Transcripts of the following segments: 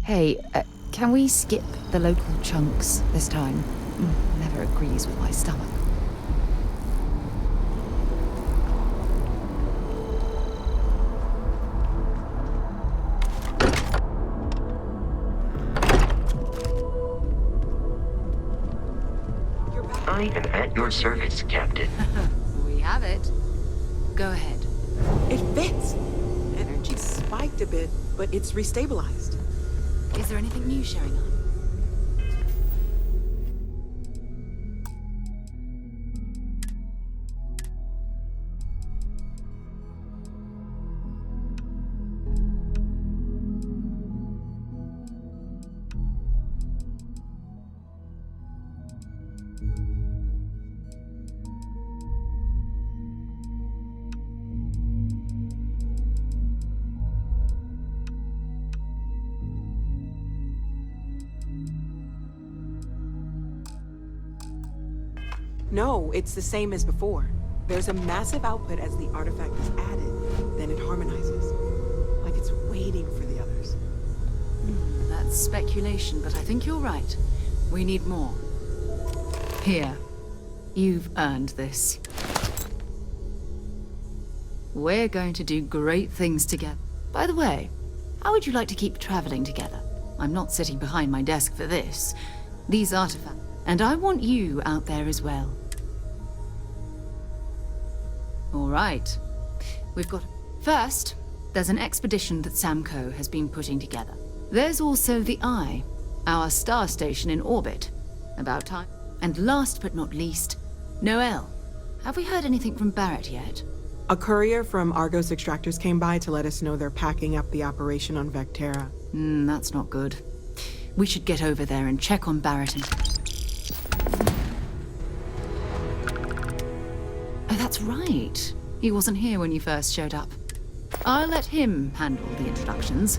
Hey, can we skip the local chunks this time? Never agrees with my stomach. I am at your service, Captain. We have it. Go ahead. It fits. Energy spiked a bit, but it's restabilized. Is there anything new showing up? No, it's the same as before. There's a massive output as the artifact is added, then it harmonizes. Like it's waiting for the others. That's speculation, but I think you're right. We need more. Here. You've earned this. We're going to do great things together. By the way, how would you like to keep traveling together? I'm not sitting behind my desk for this. These artifacts. And I want you out there as well. All right. We've got... First, there's an expedition that Samco has been putting together. There's also the Eye, our star station in orbit. About time. And last but not least, Noel. Have we heard anything from Barrett yet? A courier from Argos Extractors came by to let us know they're packing up the operation on Vectera. That's not good. We should get over there and check on Barrett and... Oh, that's right. He wasn't here when you first showed up. I'll let him handle the introductions.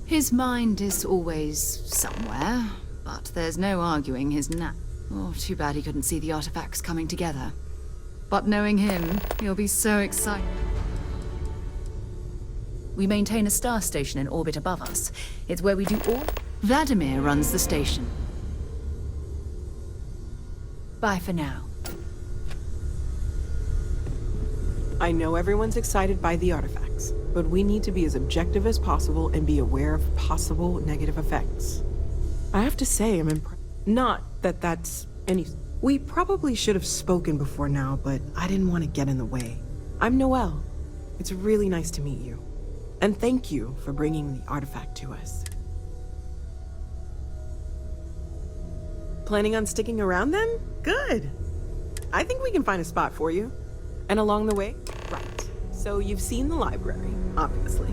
His mind is always somewhere, but there's no arguing his Oh, too bad he couldn't see the artifacts coming together. But knowing him, he'll be so excited. We maintain a star station in orbit above us. It's where we do all... Vladimir runs the station. Bye for now. I know everyone's excited by the artifacts, but we need to be as objective as possible and be aware of possible negative effects. I have to say I'm impressed. Not that that's any... We probably should have spoken before now, but I didn't want to get in the way. I'm Noel. It's really nice to meet you. And thank you for bringing the artifact to us. Planning on sticking around then? Good. I think we can find a spot for you. And along the way? Right. So you've seen the library, obviously.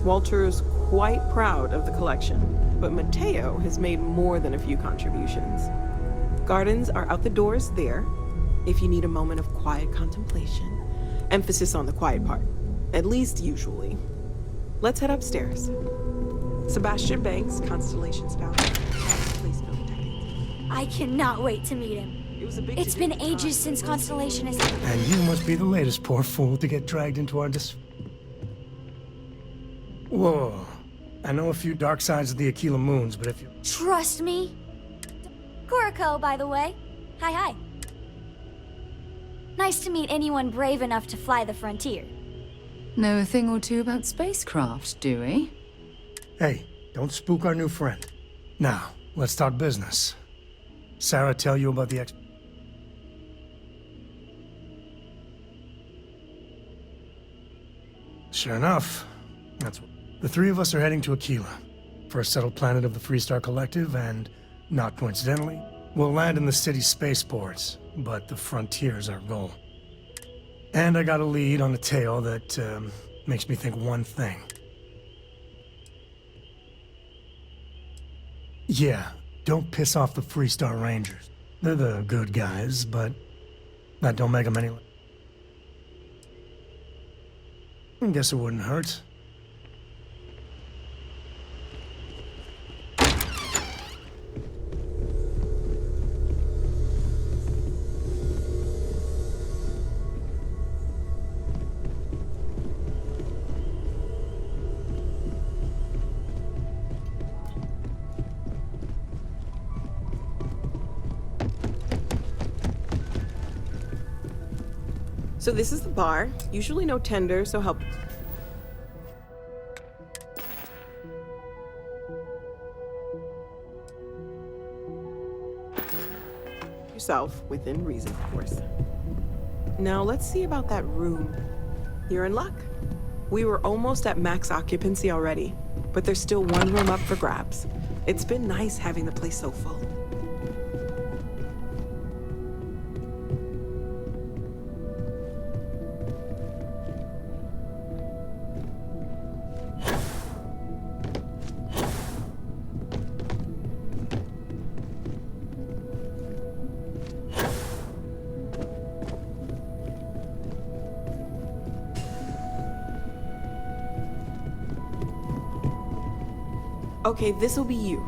Walter is quite proud of the collection, but Mateo has made more than a few contributions. Gardens are out the doors there, if you need a moment of quiet contemplation. Emphasis on the quiet part, at least usually. Let's head upstairs. Sebastian Banks, Constellations Found. I cannot wait to meet him. It's been ages since Constellation has... And you must be the latest poor fool to get dragged into our Whoa. I know a few dark sides of the Aquila moons, but if you... Trust me. Kuriko, by the way. Hi. Nice to meet anyone brave enough to fly the frontier. Know a thing or two about spacecraft, do we? Hey, don't spook our new friend. Now, let's talk business. Sarah tell you about the Sure enough. That's what... The three of us are heading to Aquila, first settled planet of the Freestar Collective, and, not coincidentally, we'll land in the city's spaceports, but the frontier's our goal. And I got a lead on a tale that, makes me think one thing. Yeah, don't piss off the Freestar Rangers. They're the good guys, but that don't make them any... I guess it wouldn't hurt. So this is the bar. Usually no tender, so help yourself, within reason, of course. Now let's see about that room. You're in luck. We were almost at max occupancy already, but there's still one room up for grabs. It's been nice having the place so full. Okay, this'll be you.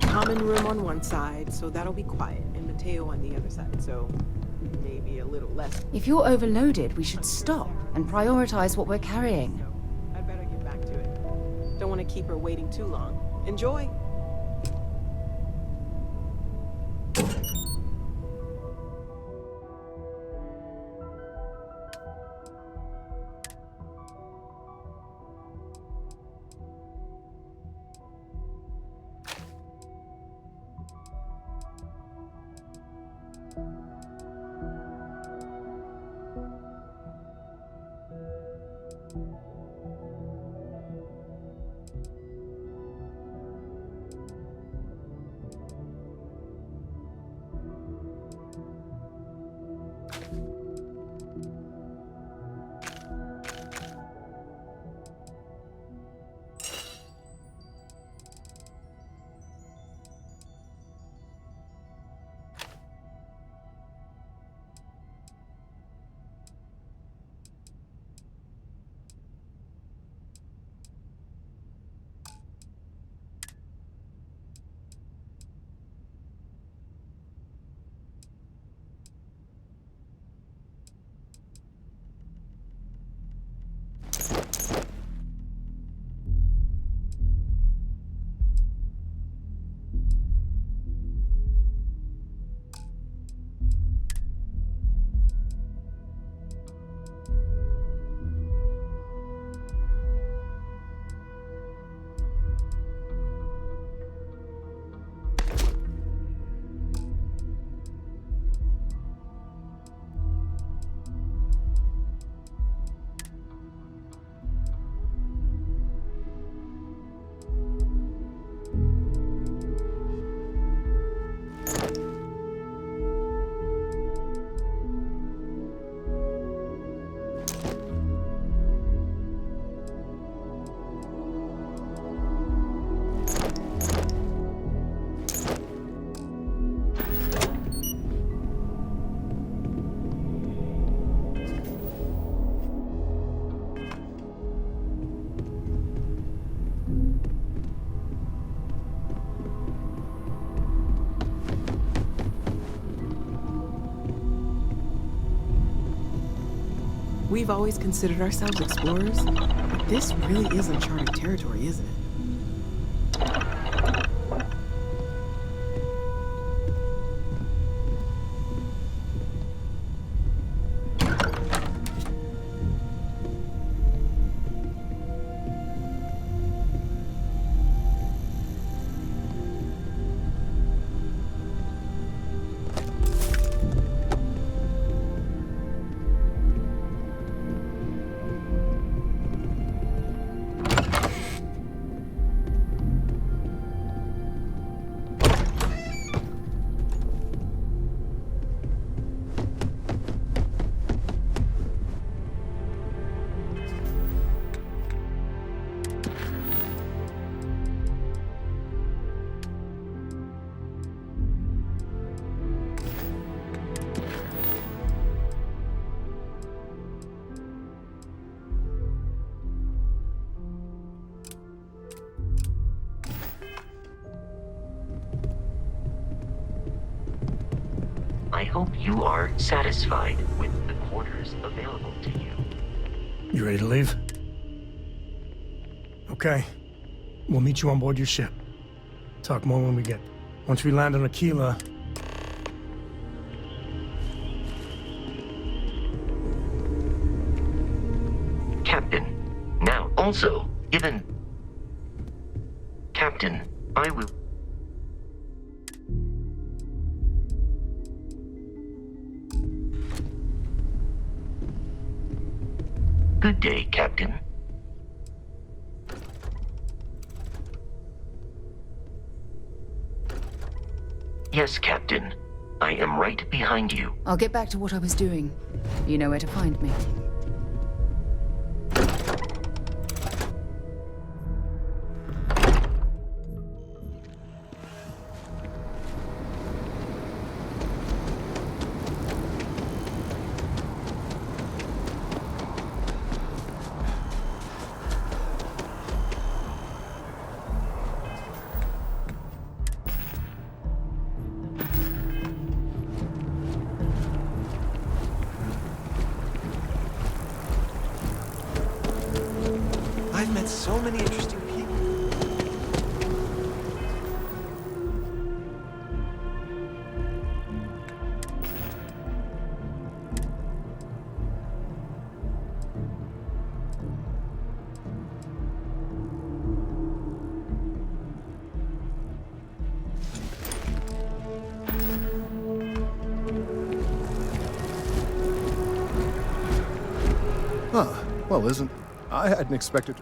Common room on one side, so that'll be quiet, and Mateo on the other side, so maybe a little less. If you're overloaded, we should stop and prioritize what we're carrying. I'd better get back to it. Don't want to keep her waiting too long. Enjoy! We've always considered ourselves explorers, but this really is uncharted territory, isn't it? I hope you are satisfied with the quarters available to you. You ready to leave? Okay. We'll meet you on board your ship. Talk more when we get there. Once we land on Aquila, Also, given... Captain, I will... Good day, Captain. Yes, Captain. I am right behind you. I'll get back to what I was doing. You know where to find me. I've met so many interesting people. Huh. Well, I hadn't expected...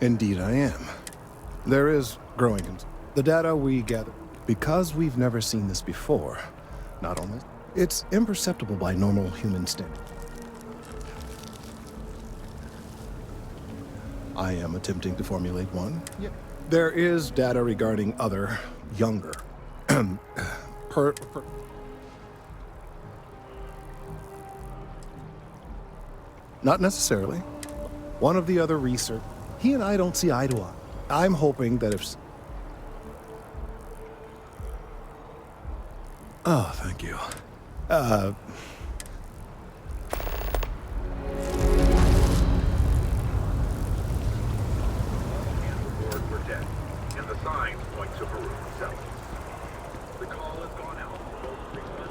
Indeed I am. There is growing the data we gather. Because we've never seen this before, not only... It's imperceptible by normal human standards. I am attempting to formulate one. Yep. There is data regarding other, younger... Not necessarily. One of the other research... He and I don't see eye to eye. I'm hoping that if... Oh, thank you. Were dead, and the signs point to Baruch himself. The call has gone out for both Freestar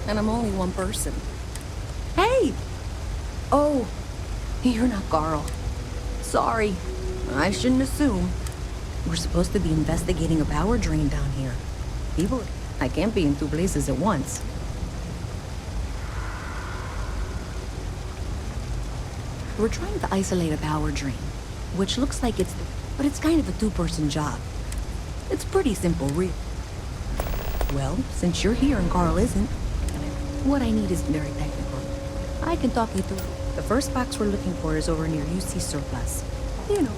and I'm only one person. Hey! Oh, you're not Carl. Sorry, I shouldn't assume. We're supposed to be investigating a power drain down here. I can't be in two places at once. We're trying to isolate a power drain, which looks like but it's kind of a two-person job. It's pretty simple, really. Well, since you're here and Carl isn't, what I need is very technical. I can talk you through. The first box we're looking for is over near UC Surplus. You know.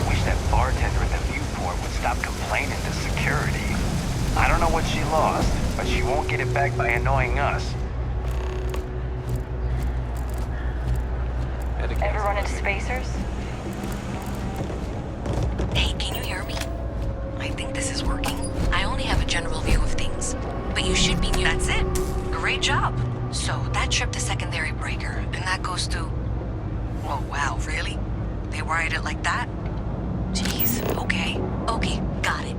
Wish that bartender at the viewport would stop complaining to security. I don't know what she lost, but she won't get it back by annoying us. Ever run into spacers? Hey, can you hear me? I think this is working. I only have a general Great job. So that tripped the secondary breaker, and that goes to... Oh, wow, really? They wired it like that? Jeez, okay. Okay, got it.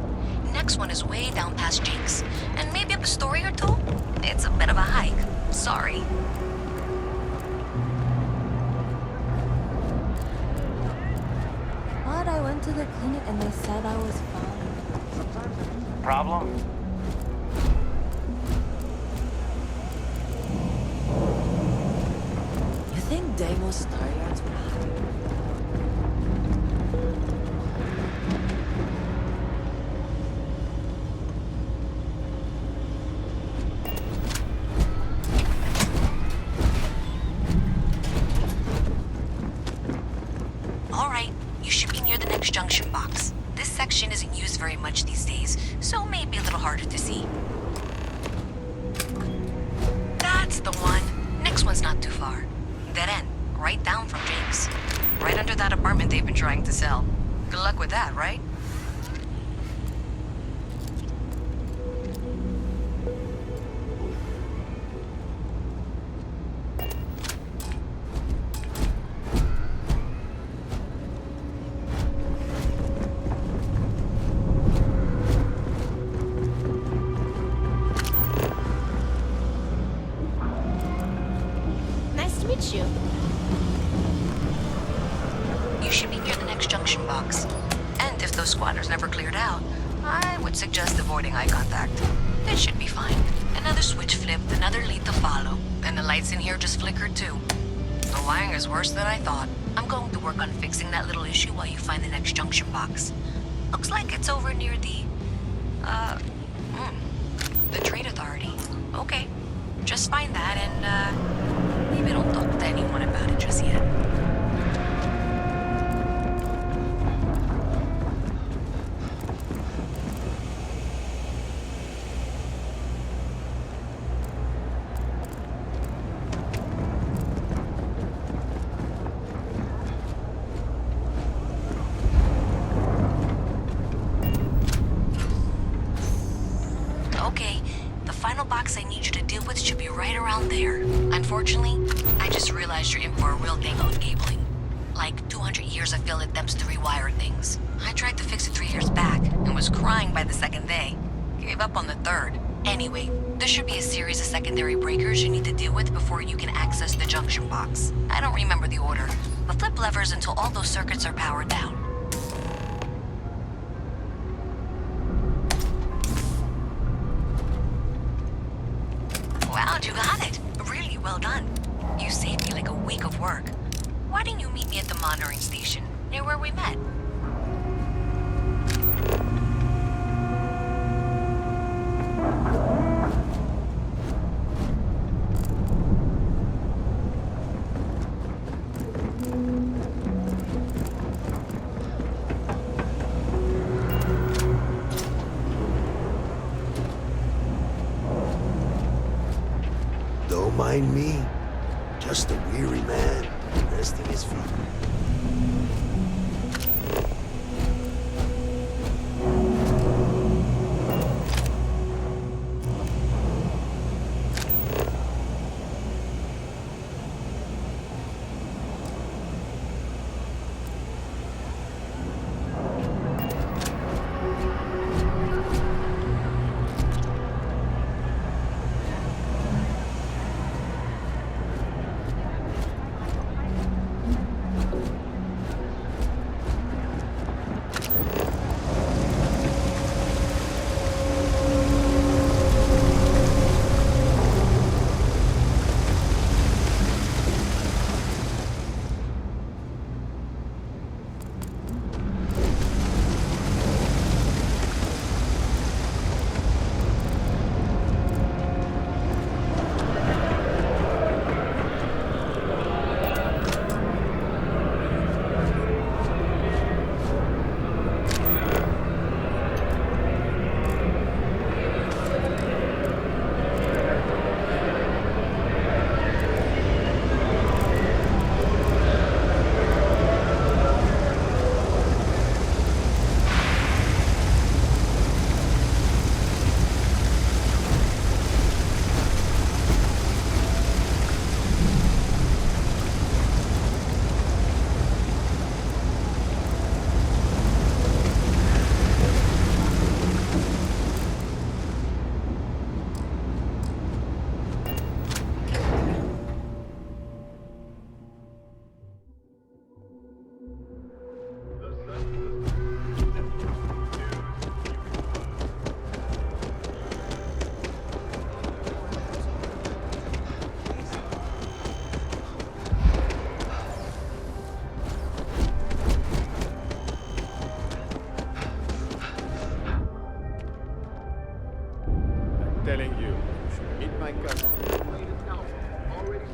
Next one is way down past Jake's, and maybe up a story or two? It's a bit of a hike. Sorry. But I went to the clinic and they said I was fine. Problem? You think Deimos' Taryards would hide? All right, you should be near the next junction box. This section isn't used very much these days, so maybe a little harder to see. That's the one. Next one's not too far. Dead end, right down from Jake's. Right under that apartment they've been trying to sell. Good luck with that, right? Nice to meet you. You should be near the next junction box. And if those squatters never cleared out, I would suggest avoiding eye contact. It should be fine. Another switch flipped, another lead to follow, and the lights in here just flickered too. The wiring is worse than I thought. I'm going to work on fixing that little issue while you find the next junction box. Looks like it's over near the Trade Authority. Okay, just find that and, maybe don't talk to anyone about it just yet. Okay, the final box I need you to deal with should be right around there. Unfortunately, I just realized you're in for a real thing on cabling. Like 200 years of field attempts to rewire things. I tried to fix it 3 years back and was crying by the second day. Gave up on the third. Anyway, there should be a series of secondary breakers you need to deal with before you can access the junction box. I don't remember the order, but flip levers until all those circuits are powered down. Wow, you got it. Really well done. You saved me like a week of work. Why didn't you meet me at the monitoring station, near where we met? Don't mind me. Just a weary man resting his feet.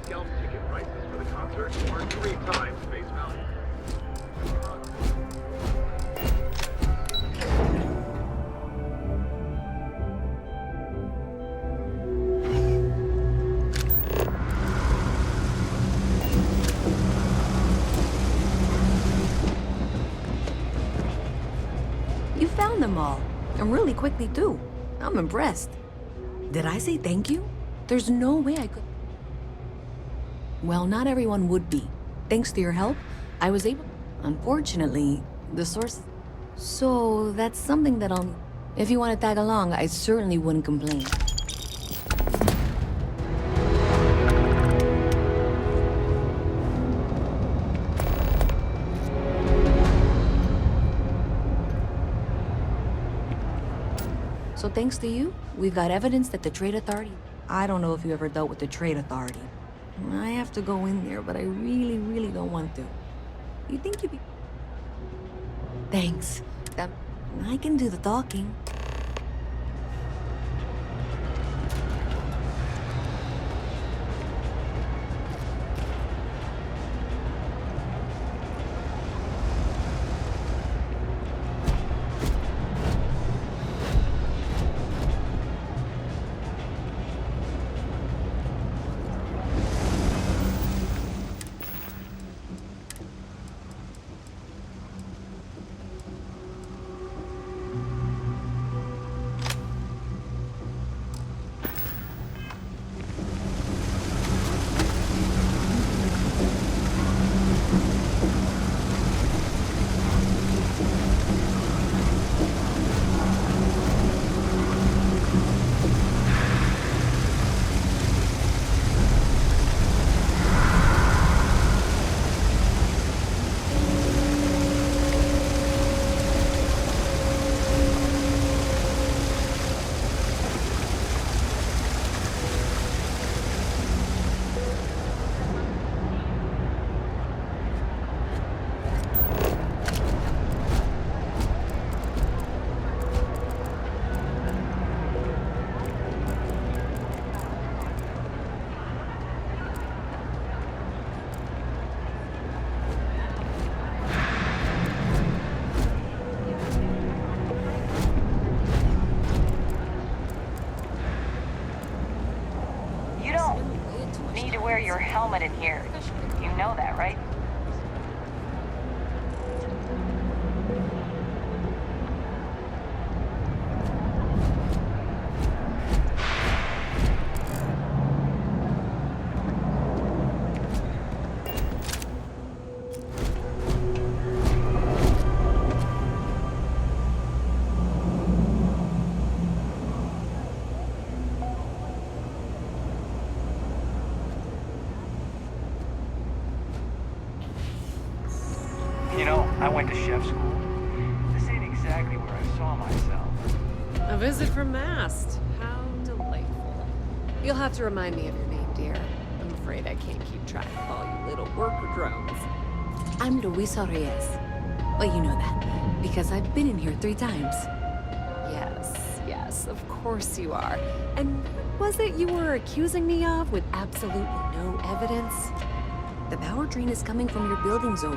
Scalp ticket prices for the concert are 3 times face value. You found them all, and really quickly too. I'm impressed. Did I say thank you? There's no way I could... Well, not everyone would be. Thanks to your help, I was able... Unfortunately, the source... So, that's something that I'll... If you want to tag along, I certainly wouldn't complain. So thanks to you, we've got evidence that the Trade Authority... I don't know if you ever dealt with the Trade Authority. I have to go in there, but I really, really don't want to. You think you'd be... Thanks. I can do the talking. Your helmet in here. You know that, right? I went to chef school. This ain't exactly where I saw myself. A visit from Mast. How delightful. You'll have to remind me of your name, dear. I'm afraid I can't keep track of all you little worker drones. I'm Luisa Reyes. Well, you know that, because I've been in here 3 times. Yes, of course you are. And what was it you were accusing me of with absolutely no evidence? The power drain is coming from your building, Zoe.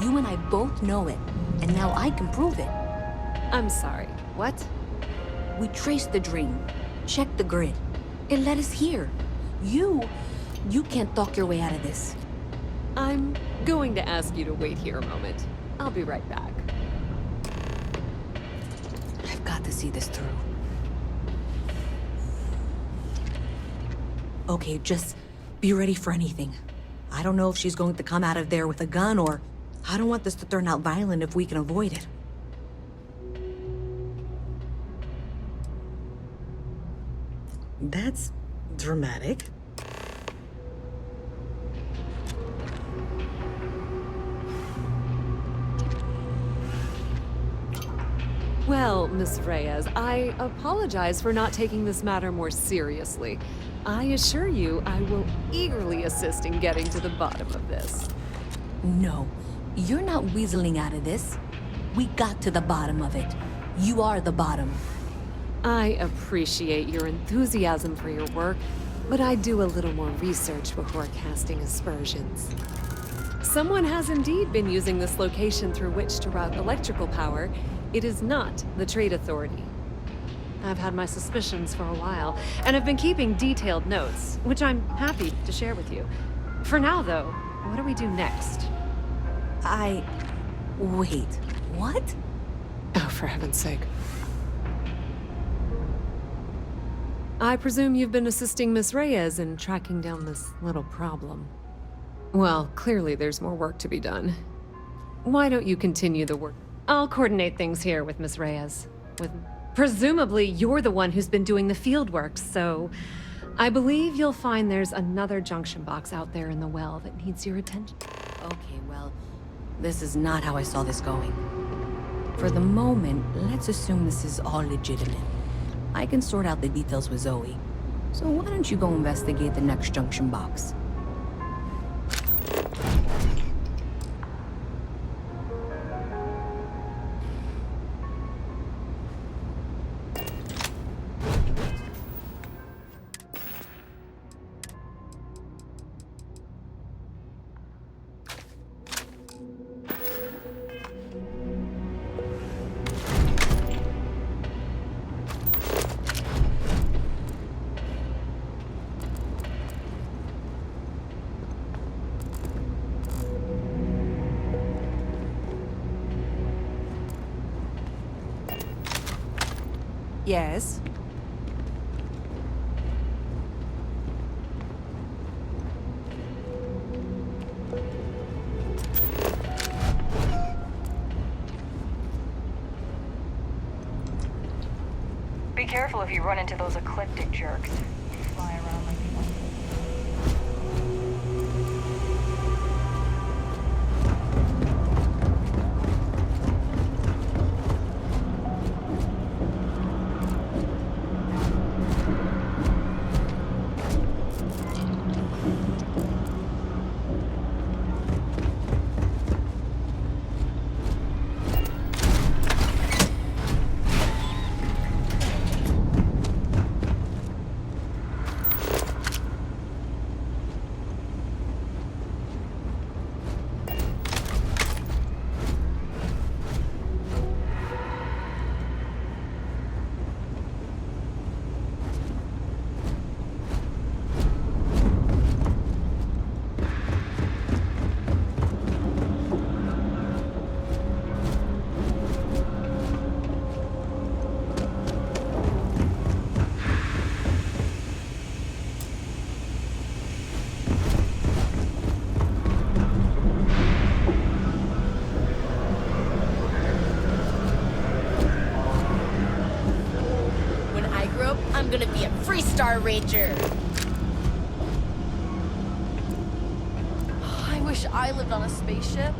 You and I both know it, and now I can prove it. I'm sorry, what? We traced the drain, checked the grid. It led us here. You can't talk your way out of this. I'm going to ask you to wait here a moment. I'll be right back. I've got to see this through. Okay, just be ready for anything. I don't know if she's going to come out of there with a gun or... I don't want this to turn out violent if we can avoid it. That's dramatic. Well, Miss Reyes, I apologize for not taking this matter more seriously. I assure you I will eagerly assist in getting to the bottom of this. No, you're not weaseling out of this. We got to the bottom of it. You are the bottom. I appreciate your enthusiasm for your work, but I'd do a little more research before casting aspersions. Someone has indeed been using this location through which to route electrical power. It is not the Trade Authority. I've had my suspicions for a while, and have been keeping detailed notes, which I'm happy to share with you. For now, though, what do we do next? Wait, what? Oh, for heaven's sake. I presume you've been assisting Miss Reyes in tracking down this little problem. Well, clearly there's more work to be done. Why don't you continue the work? I'll coordinate things here with Miss Reyes. Presumably, you're the one who's been doing the field work, so I believe you'll find there's another junction box out there in the well that needs your attention. Okay, well, this is not how I saw this going. For the moment, let's assume this is all legitimate. I can sort out the details with Zoe. So why don't you go investigate the next junction box? Yes? Be careful if you run into those ecliptic jerks. They fly around like one. I'm gonna be a Freestar Ranger. I wish I lived on a spaceship.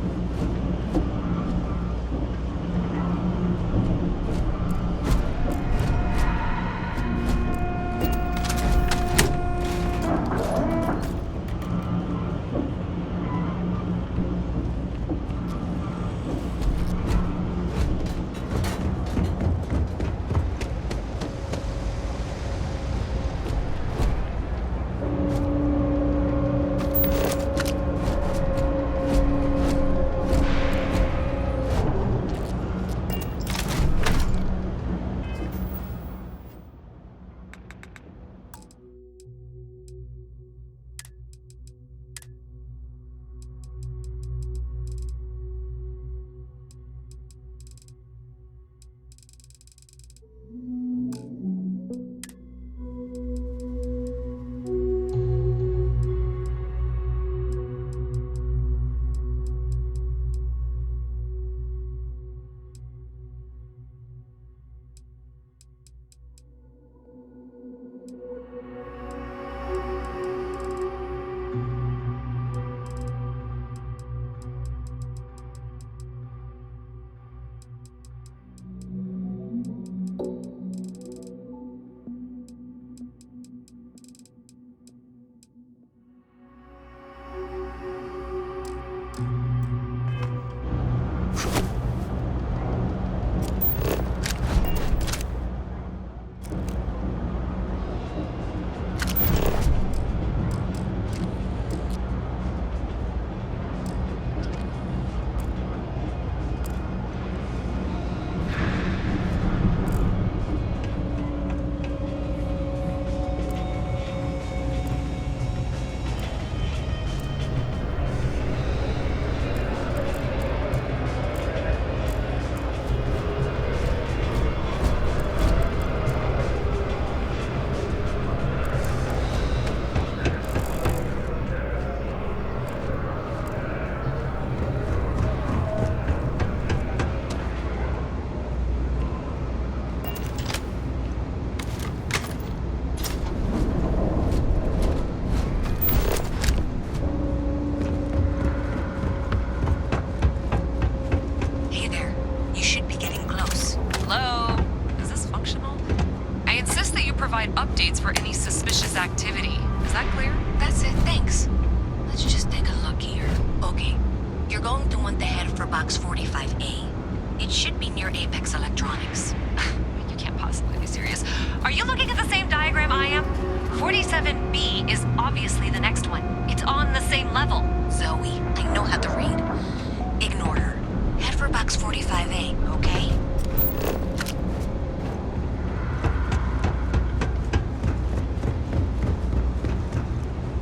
for box 45A. It should be near Apex Electronics. You can't possibly be serious. Are you looking at the same diagram I am? 47B is obviously the next one. It's on the same level. Zoe, I know how to read. Ignore her. Head for box 45A, okay?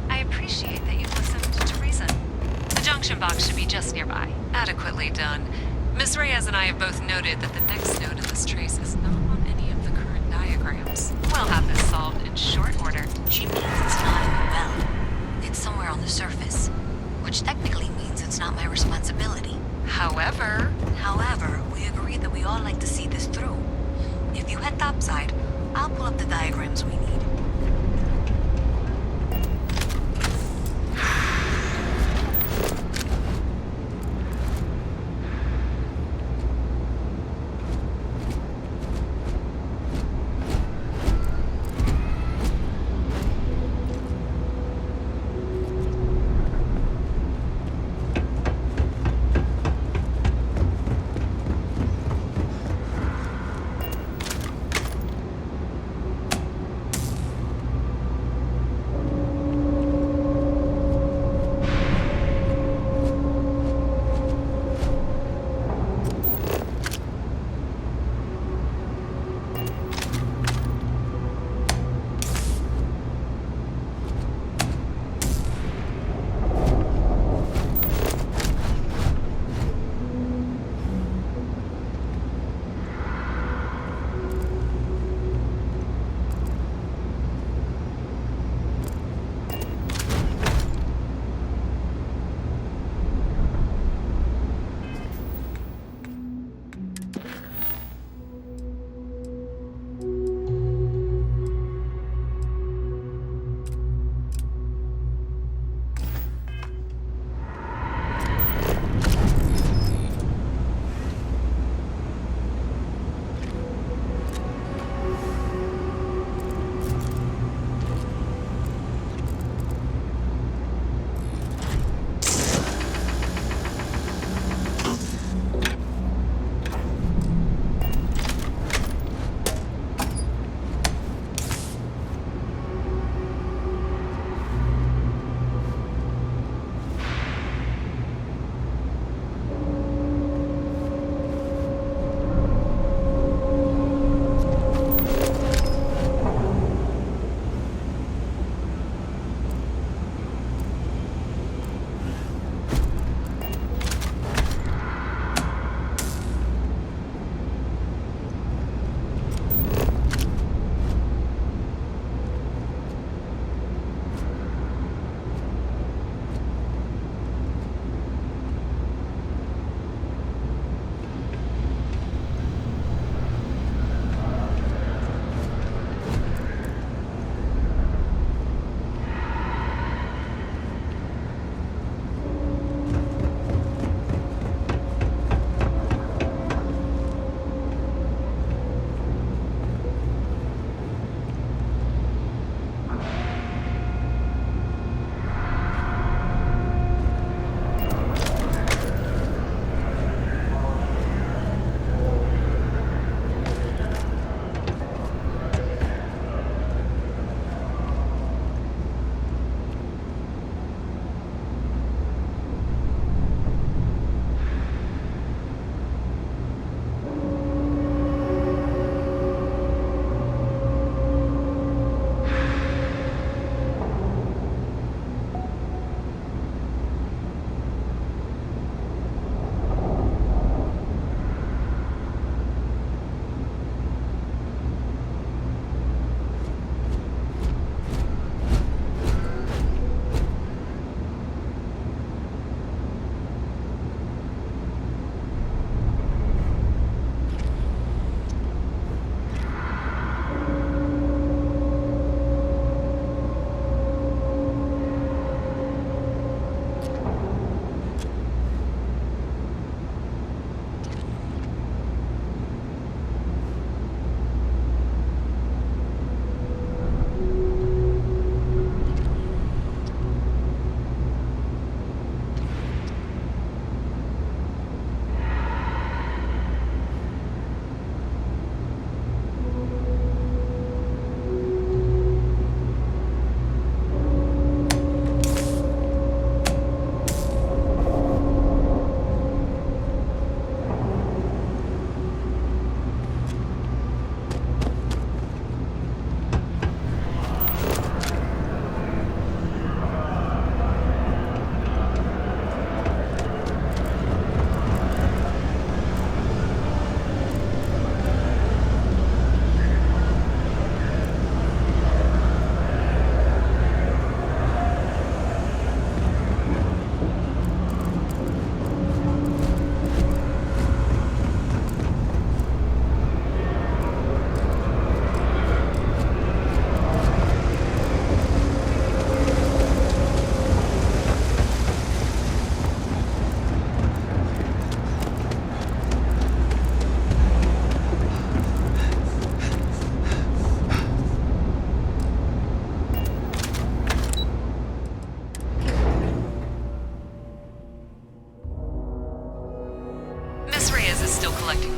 I appreciate that you've listened to reason. The junction box should be just nearby. Adequately done. Miss Reyes and I have both noted that the next node in this trace is not on any of the current diagrams. We'll have this solved in short order. She means it's not in the well. It's somewhere on the surface. Which technically means it's not my responsibility. However, we agreed that we all like to see this through. If you head topside, I'll pull up the diagrams we need.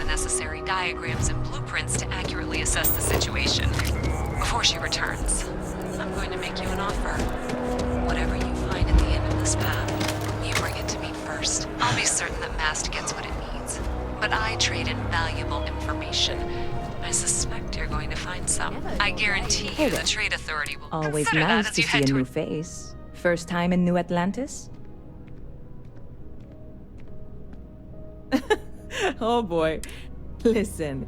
necessary diagrams and blueprints to accurately assess the situation. Before she returns, I'm going to make you an offer. Whatever you find at the end of this path, you bring it to me first. I'll be certain that Mast gets what it needs. But I trade in valuable information. I suspect you're going to find some. I guarantee you the Trade Authority will Always consider that nice as to you see a head new toward... face. First time in New Atlantis? Oh boy. Listen,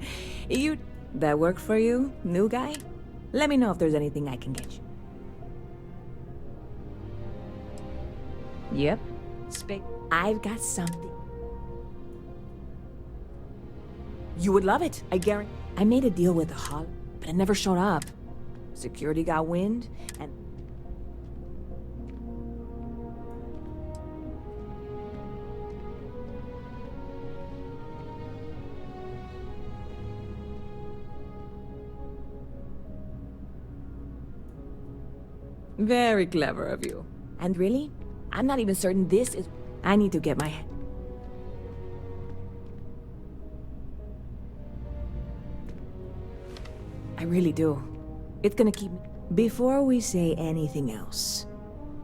that work for you, new guy? Let me know if there's anything I can get you. Yep. I've got something. You would love it, I guarantee. I made a deal with the Hall, but it never showed up. Security got wind, and... Very clever of you. And really, I'm not even certain this is... I need to get my head... I really do. It's gonna keep me... Before we say anything else,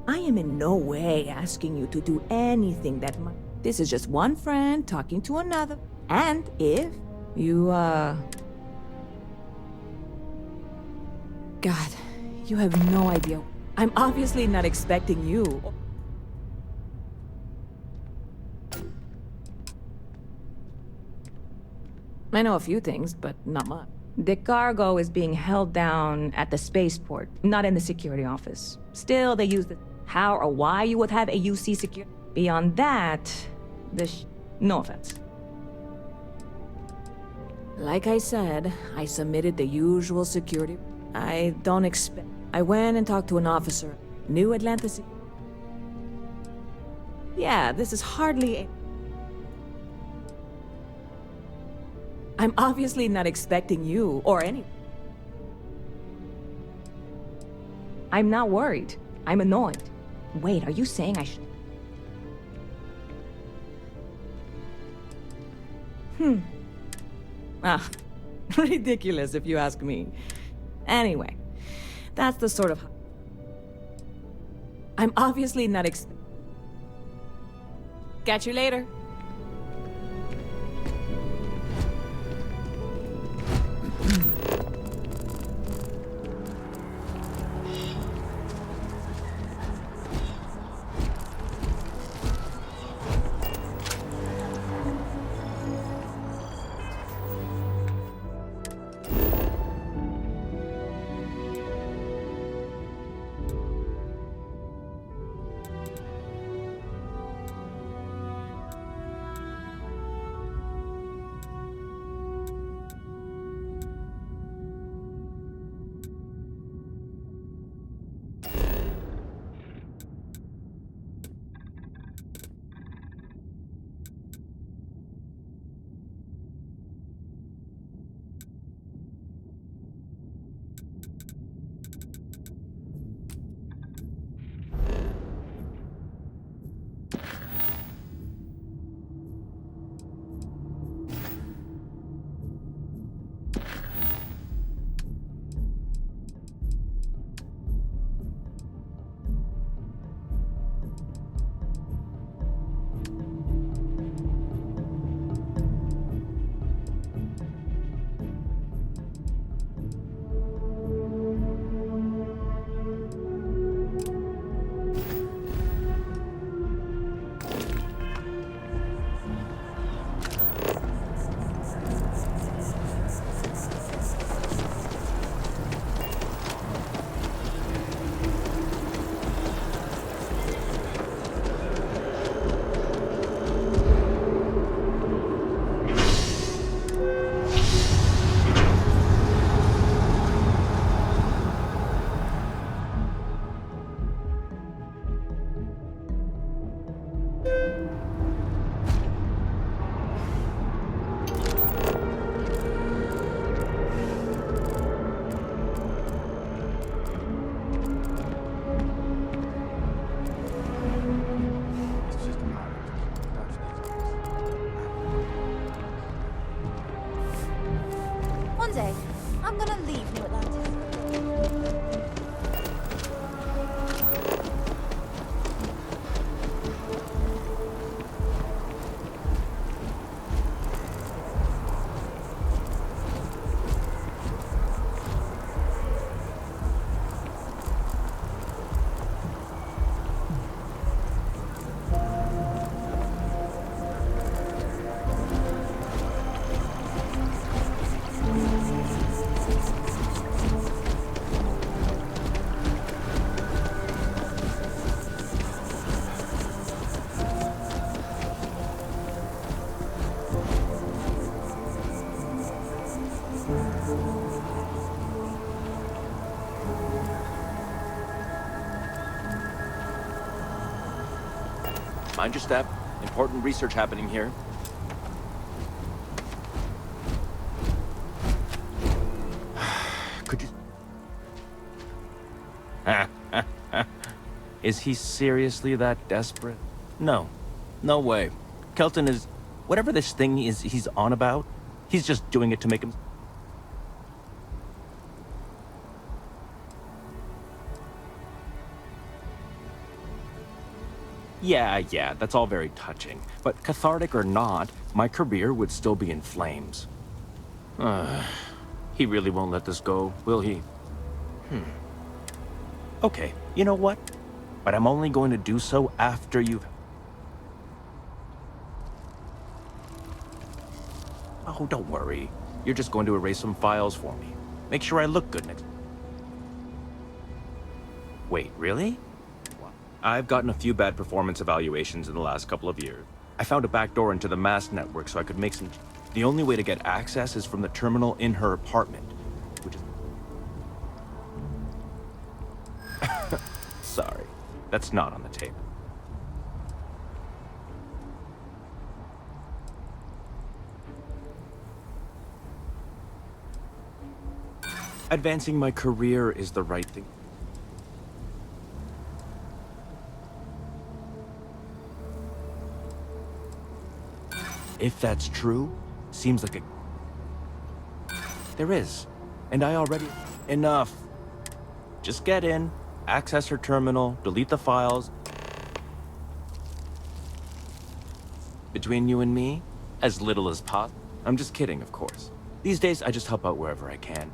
I am in no way asking you to do anything that might... This is just one friend talking to another. And if you, God, you have no idea. I'm obviously not expecting you. I know a few things, but not much. The cargo is being held down at the spaceport, not in the security office. Still, they use the... How or why you would have a UC security... Beyond that, no offense. Like I said, I submitted the usual security... I don't expect... I went and talked to an officer. New Atlantis... Yeah, this is hardly a... I'm obviously not expecting you or any... I'm not worried. I'm annoyed. Wait, are you saying I should... Ah, ridiculous if you ask me. Anyway, that's the sort of... I'm obviously not Catch you later. Someday, I'm gonna leave New Atlantis. Mind your step. Important research happening here. Could you... Is he seriously that desperate? No. No way. Kelton is... Whatever this thing is he's on about, he's just doing it to make him... Yeah, that's all very touching. But cathartic or not, my career would still be in flames. He really won't let this go, will he? Okay, you know what? But I'm only going to do so after you've... Oh, don't worry. You're just going to erase some files for me. Make sure I look good next... Wait, really? I've gotten a few bad performance evaluations in the last couple of years. I found a backdoor into the mass network so I could make some... The only way to get access is from the terminal in her apartment, which is... Sorry, that's not on the table. Advancing my career is the right thing. If that's true, seems like a... There is. And I already... Enough. Just get in, access her terminal, delete the files. Between you and me, as little as possible. I'm just kidding, of course. These days, I just help out wherever I can.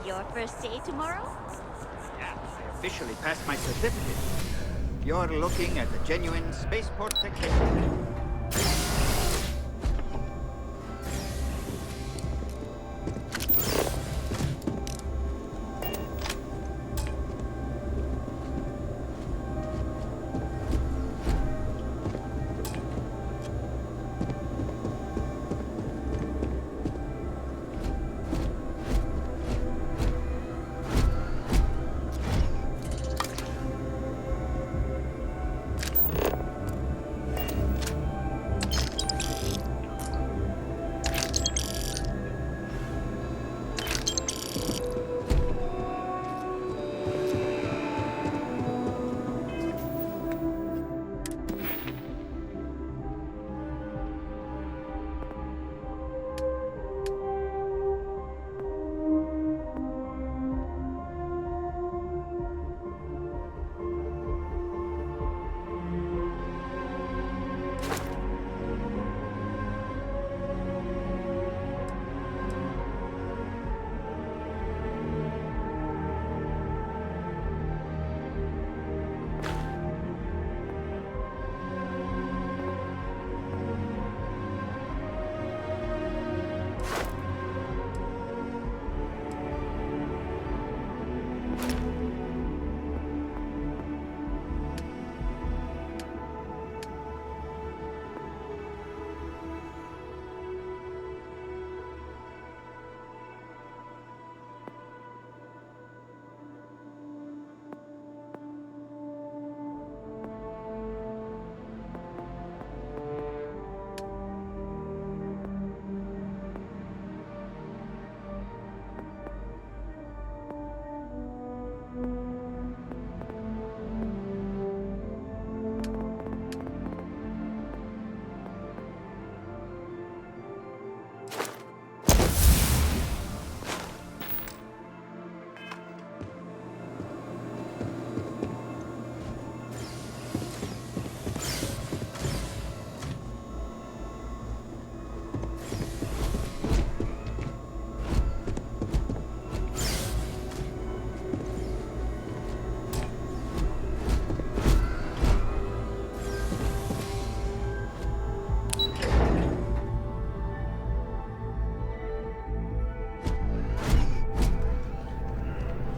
Your first day tomorrow? Yeah, I officially passed my certificate. You're looking at a genuine spaceport technician.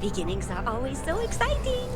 Beginnings are always so exciting.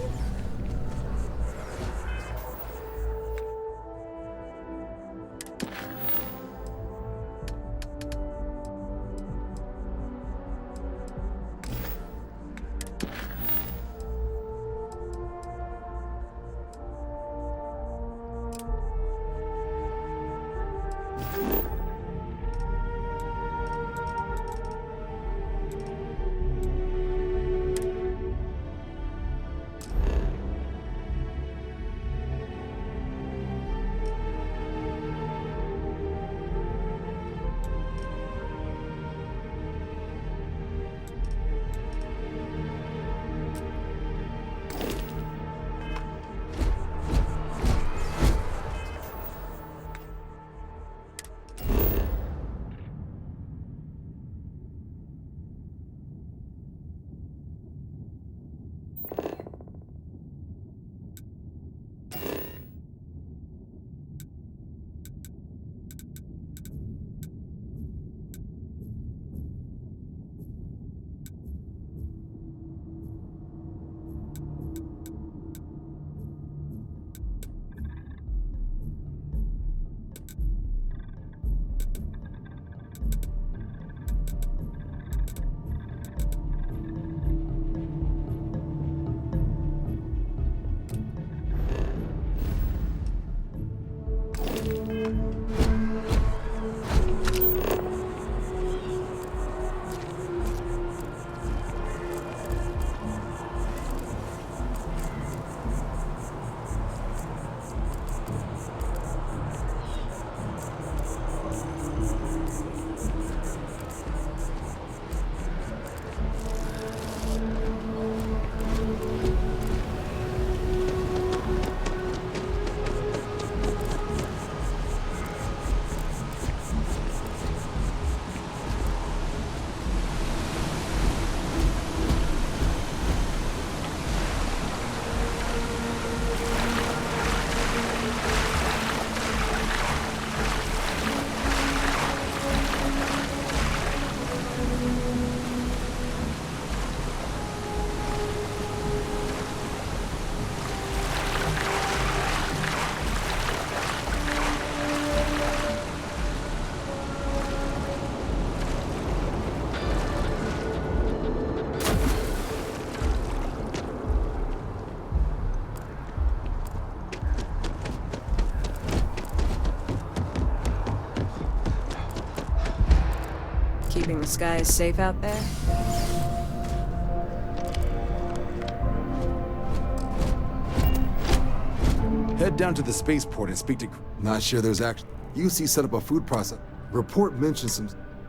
Keeping the skies safe out there? Head down to the spaceport and speak to... Not sure there's action. UC set up a food process. Report mentions some...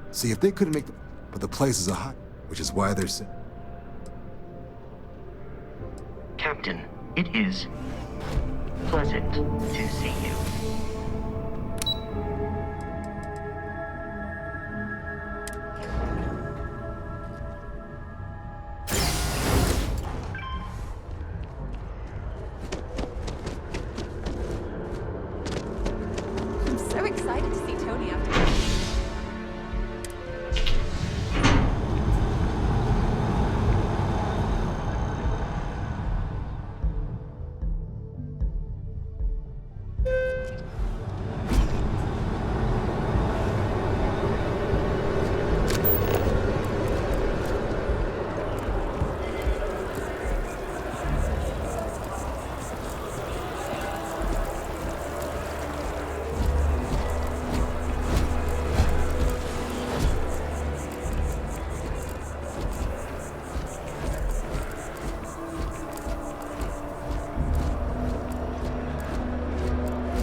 See if they couldn't make the... But the place is a hot... Which is why they're sick. Captain, it is pleasant to see you. I'm so excited to see Tony after this.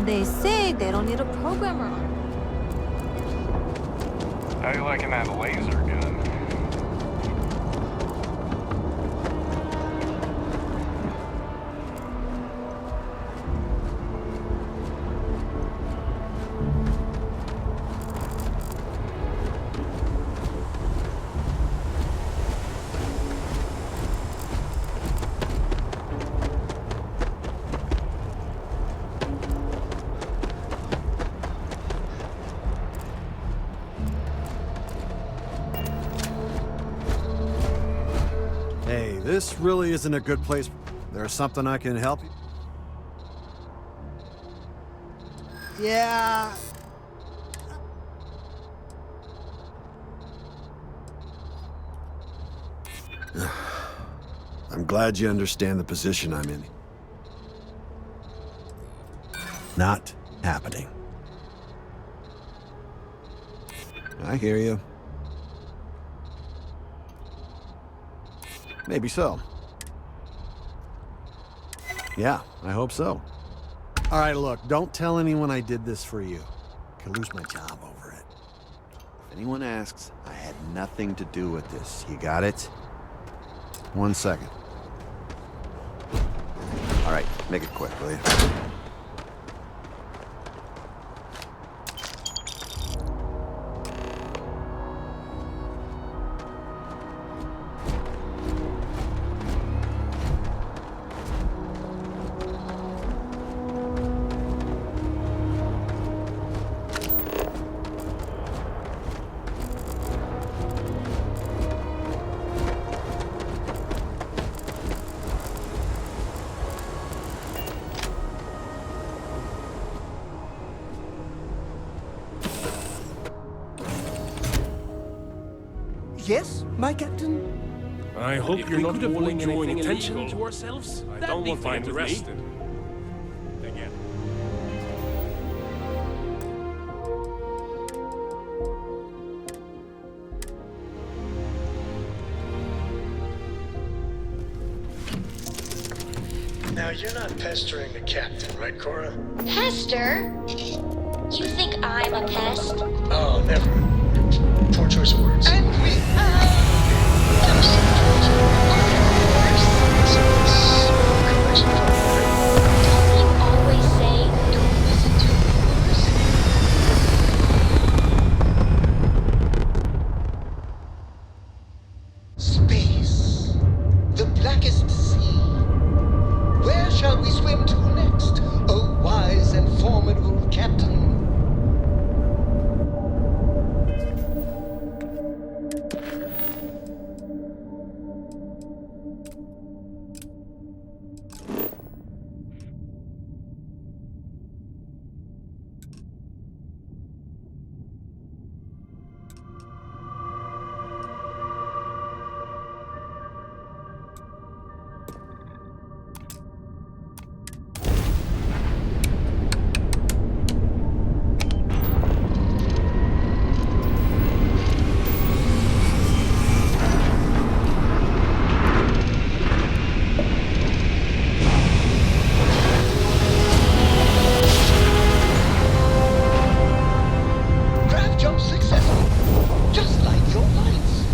They say they don't need a programmer on. How you liking that laser gun? This really isn't a good place. There's something I can help you? Yeah. I'm glad you understand the position I'm in. Not happening. I hear you. Maybe so. Yeah, I hope so. All right, look, don't tell anyone I did this for you. I could lose my job over it. If anyone asks, I had nothing to do with this. You got it? 1 second. All right, make it quick, will you? Yes, my captain? I hope If you're we not could avoid calling drawing anything attention illegal. to ourselves, I that'd don't be want to fine get with me. arrested. Again. Now, you're not pestering the captain, right, Cora? Pester? You think I'm a pest? Oh, never. Poor choice of words. And we Don't you always say, don't listen to Space. The blackest sea. Where shall we swim to next? Oh, wise and formidable captain. Craft jump successful. Just like your lights.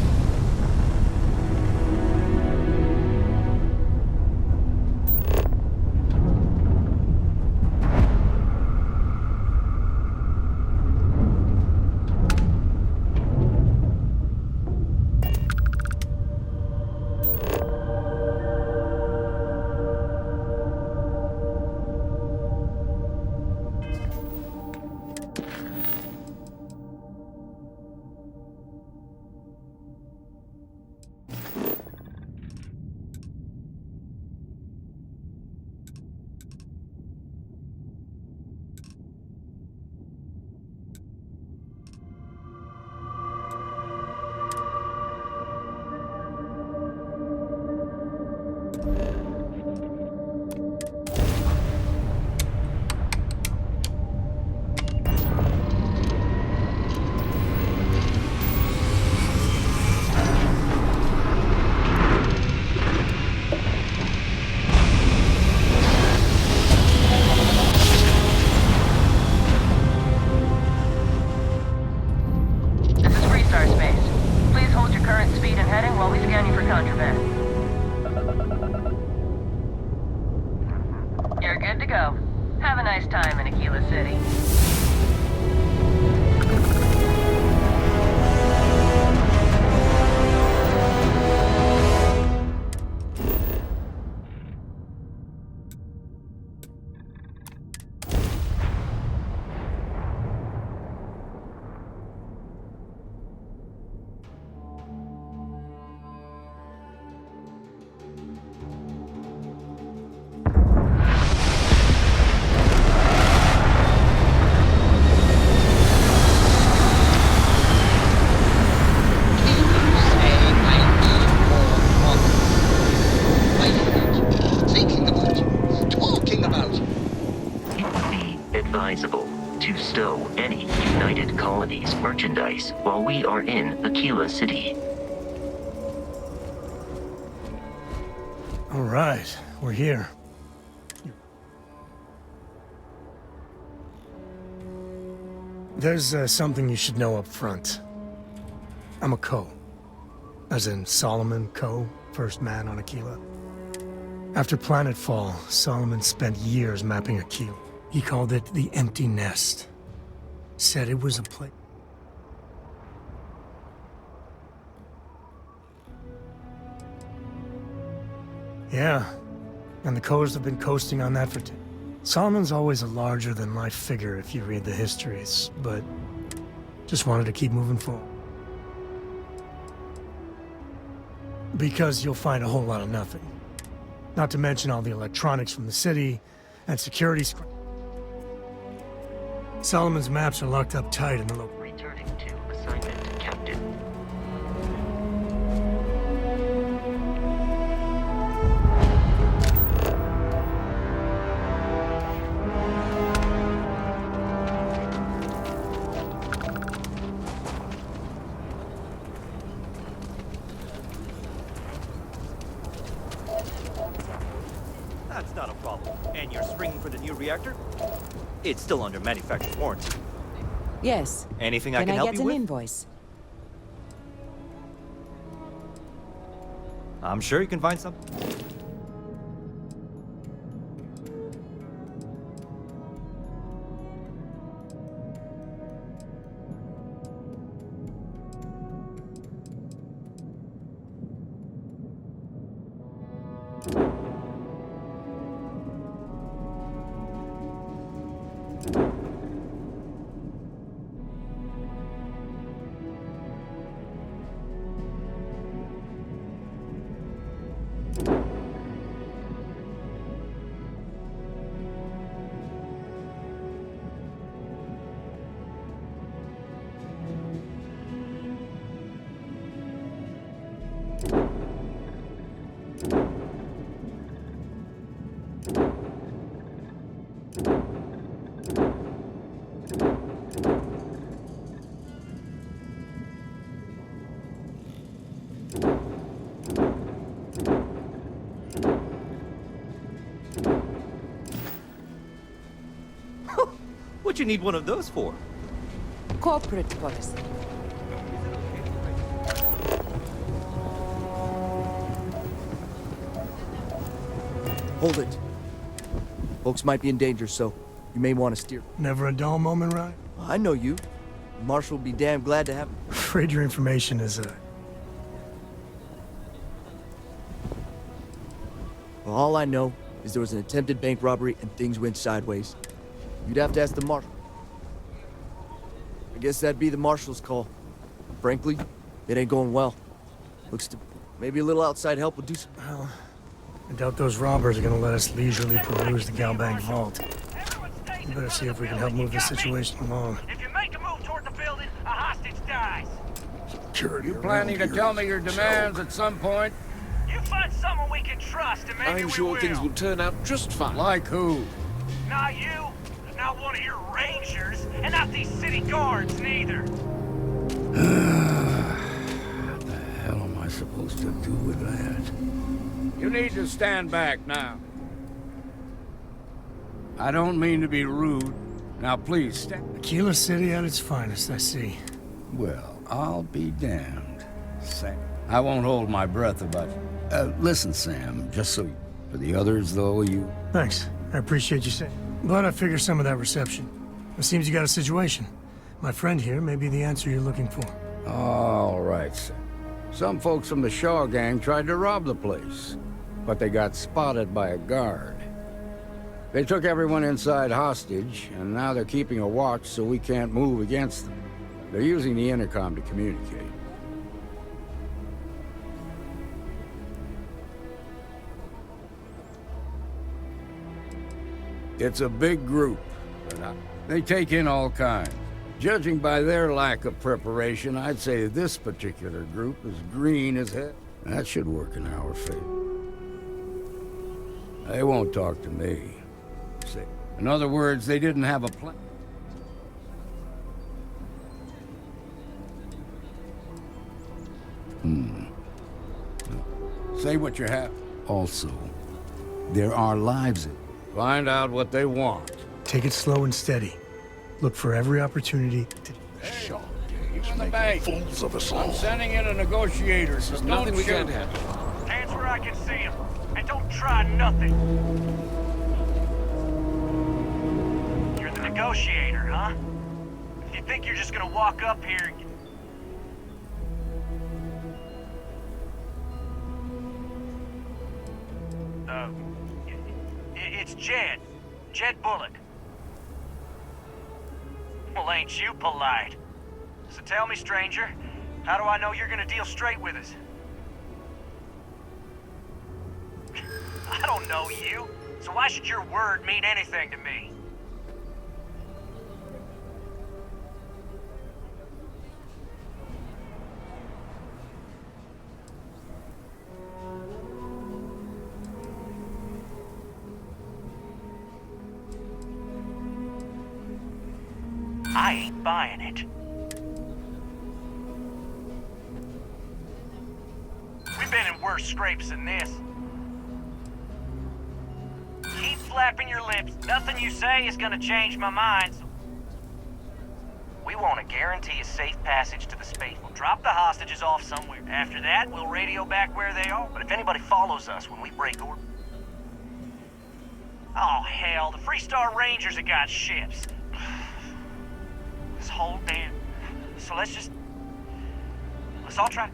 This is Freestar Space. Please hold your current speed and heading while we scan you for contraband. You're good to go. Have a nice time in Aquila City. advisable to stow any United Colonies merchandise while we are in Aquila City. All right, we're here. There's something you should know up front. I'm a Co. As in Solomon Co., first man on Aquila. After Planetfall, Solomon spent years mapping Aquila. He called it the Empty Nest. Said it was a place. Yeah, and the Co's have been coasting on that for Solomon's always a larger-than-life figure if you read the histories, but just wanted to keep moving forward. Because you'll find a whole lot of nothing. Not to mention all the electronics from the city, and security Solomon's maps are locked up tight in the local. Returning to assignment, Captain. That's not a problem. And you're springing for the new reactor? It's still under manufacturer warranty. Yes. Anything I can help you with? Can I get an invoice? I'm sure you can find something. What you need one of those for? Corporate policy. Hold it. Folks might be in danger, so you may want to steer. Never a dull moment, right? I know you. Marshal will be damn glad to have... Afraid your information is, Well, all I know is there was an attempted bank robbery and things went sideways. You'd have to ask the Marshal. I guess that'd be the Marshal's call. Frankly, it ain't going well. Looks to... maybe a little outside help would do some... Well, I doubt those robbers are gonna let us leisurely peruse the Galbank vault. We better see if we can help move this situation along. If you make a move toward the building, a hostage dies. Security. You planning to tell me your demands at some point? You find someone we can trust, and maybe I'm sure things will turn out just fine. Like who? Not you, not one of your rangers, and not these city guards neither. What the hell am I supposed to do with that? You need to stand back now. I don't mean to be rude. Now please stand. Aquila City at its finest, I see. Well, I'll be damned. Sam. I won't hold my breath about it. Listen, Sam, just so you... For the others, though, you... Thanks. I appreciate you saying. But I figure some of that reception. It seems you got a situation. My friend here may be the answer you're looking for. All right, Sam. Some folks from the Shaw gang tried to rob the place, but they got spotted by a guard. They took everyone inside hostage, and now they're keeping a watch so we can't move against them. They're using the intercom to communicate. It's a big group, but they take in all kinds. Judging by their lack of preparation, I'd say this particular group is green as hell. That should work in our favor. They won't talk to me. Say, In other words, they didn't have a plan. Say what you have. Also, there are lives in. Find out what they want. Take it slow and steady. Look for every opportunity to... In the bank. Fools of us all. I'm sending in a negotiator, so don't nothing we shoot. can't handle. Hands where I can see him. And don't try nothing. You're the negotiator, huh? If you think you're just gonna walk up here... It's Jed. Jed Bullock. Well, ain't you polite? So tell me, stranger, how do I know you're gonna deal straight with us? I don't know you, so why should your word mean anything to me? I ain't buying it. We've been in worse scrapes than this. Keep flapping your lips. Nothing you say is gonna change my mind. We want to guarantee a safe passage to the space. We'll drop the hostages off somewhere. After that, we'll radio back where they are. But if anybody follows us when we break order... Oh, hell, the Freestar Rangers have got ships. This whole damn... So let's all try...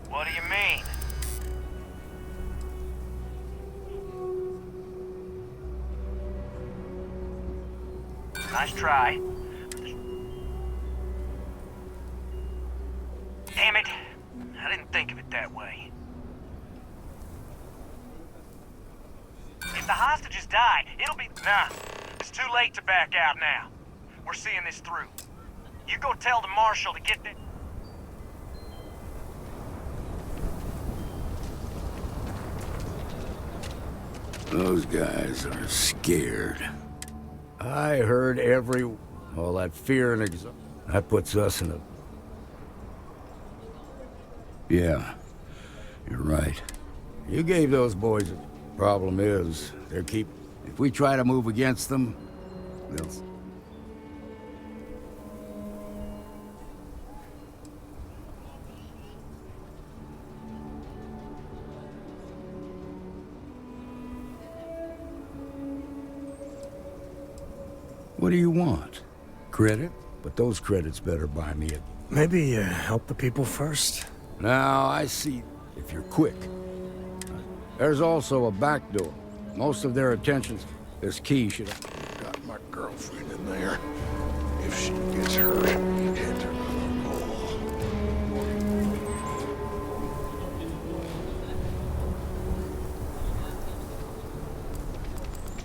What do you mean? Nice try. Damn it. I didn't think of it that way. If the hostages die, it'll be... Nah, it's too late to back out now. We're seeing this through. You go tell the marshal to get the... Those guys are scared. I heard all that fear and that puts us in a... Yeah, you're right. You gave those boys a... Problem is, if we try to move against them, they'll... What do you want? Credit? But those credits better buy me a... Maybe help the people first? Now, I see if you're quick. There's also a back door. Most of their attention's... This key should have... Got my girlfriend in there. If she gets hurt, hit her with a pole.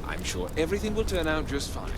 I'm sure everything will turn out just fine.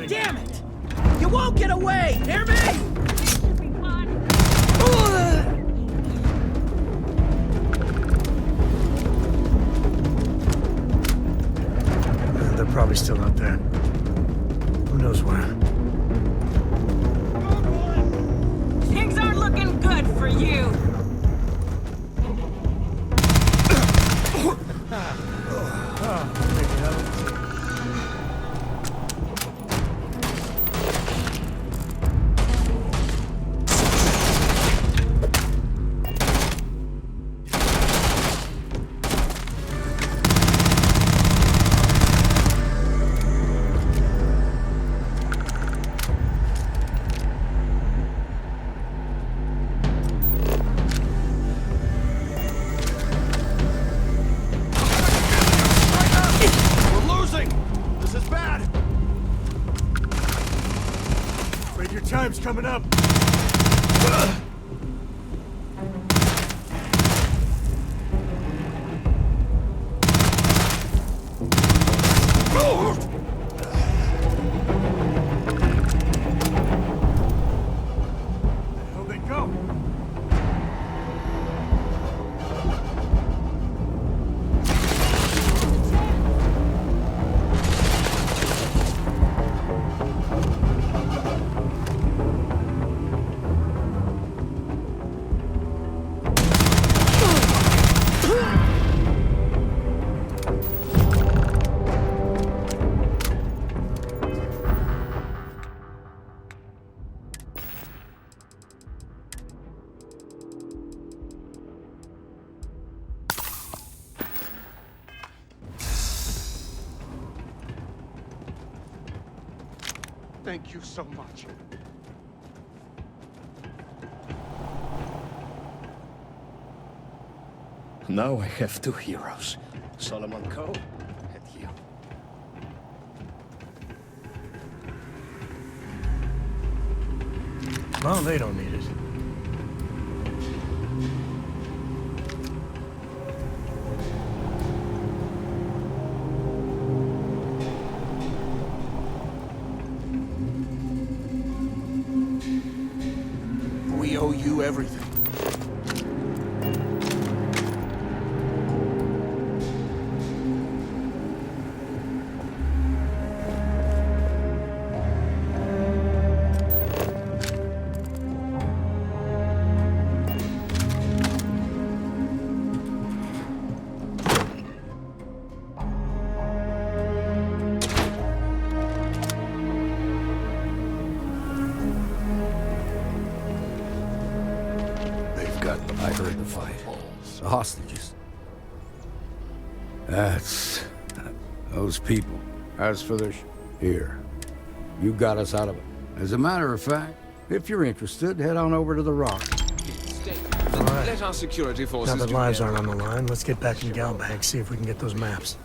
Damn it! You won't get away! Hear me? They're probably still out there. Who knows where? Things aren't looking good for you! time's coming up. Where'd they go? Thank you so much. Now I have two heroes, Solomon Coe and you. Well, they don't need it. We owe you everything. I heard the fight. The hostages. That's... those people. As for the here, you got us out of it. As a matter of fact, if you're interested, head on over to the Rock. Let our security forces Now that do lives their aren't on the line, let's get back in Galbank, see if we can get those maps.